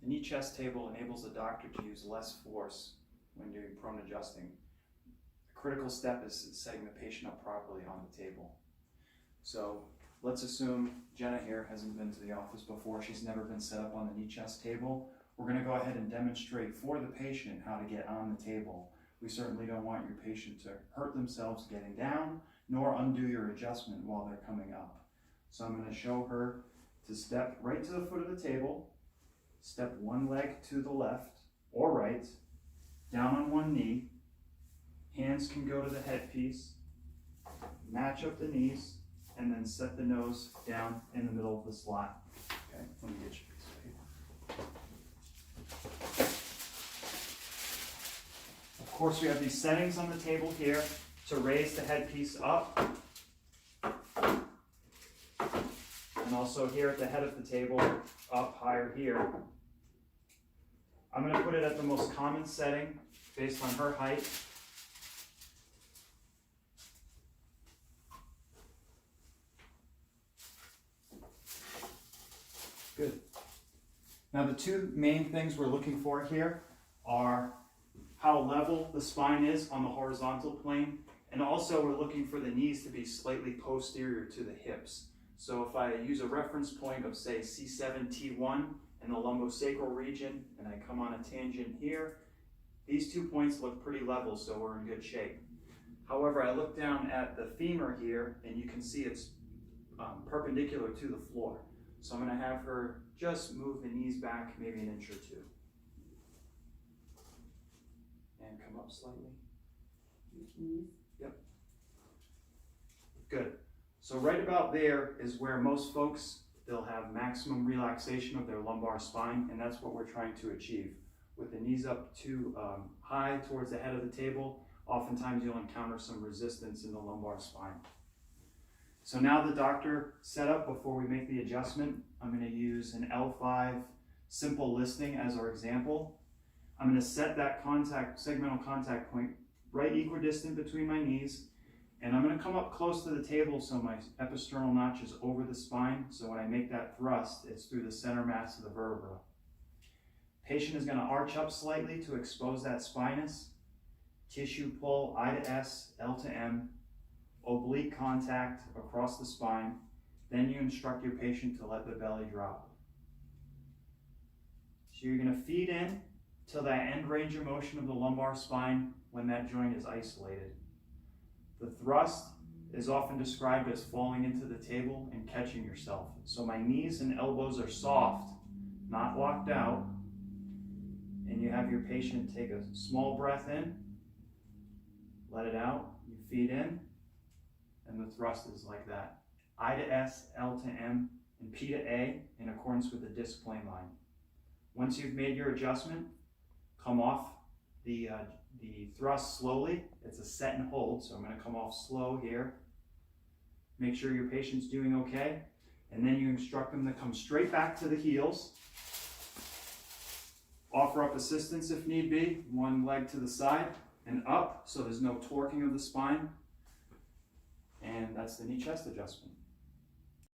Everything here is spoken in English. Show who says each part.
Speaker 1: The knee chest table enables the doctor to use less force when doing prone adjusting. The critical step is setting the patient up properly on the table. So let's assume Jenna here hasn't been to the office before. She's never been set up on the knee chest table. We're going to go ahead and demonstrate for the patient how to get on the table. We certainly don't want your patient to hurt themselves getting down, nor undo your adjustment while they're coming up. So I'm going to show her to step right to the foot of the table, step one leg to the left or right, down on one knee, hands can go to the headpiece, match up the knees, and then set the nose down in the middle of the slot. Okay, let me get your piece of paper. Of course, we have these settings on the table here to raise the headpiece up. And also here at the head of the table, up higher here. I'm going to put it at the most common setting based on her height. Good. Now the two main things we're looking for here are how level the spine is on the horizontal plane, and also we're looking for the knees to be slightly posterior to the hips. So if I use a reference point of say C7, T1 in the lumbosacral region, and I come on a tangent here, these 2 points look pretty level, so we're in good shape. However, I look down at the femur here, and you can see it's perpendicular to the floor. So I'm going to have her just move the knees back maybe an inch or two. And come up slightly. Yep. Good. So right about there is where most folks, they'll have maximum relaxation of their lumbar spine, and that's what we're trying to achieve. With the knees up too high towards the head of the table, oftentimes you'll encounter some resistance in the lumbar spine. So now the doctor set up before we make the adjustment. I'm going to use an L5 simple listing as our example. I'm going to set that segmental contact point right equidistant between my knees, and I'm going to come up close to the table so my episternal notch is over the spine, so when I make that thrust, it's through the center mass of the vertebra. Patient is going to arch up slightly to expose that spinous. Tissue pull I to S, L to M, oblique contact across the spine. Then you instruct your patient to let the belly drop. So you're going to feed in till that end range of motion of the lumbar spine when that joint is isolated. The thrust is often described as falling into the table and catching yourself. So my knees and elbows are soft, not locked out. And you have your patient take a small breath in, let it out, you feed in, and the thrust is like that. I to S, L to M, and P to A in accordance with the disc plane line. Once you've made your adjustment, come off the thrust slowly. It's a set and hold, so I'm going to come off slow here. Make sure your patient's doing okay, and then you instruct them to come straight back to the heels. Offer up assistance if need be, one leg to the side and up, so there's no torquing of the spine. And that's the knee chest adjustment.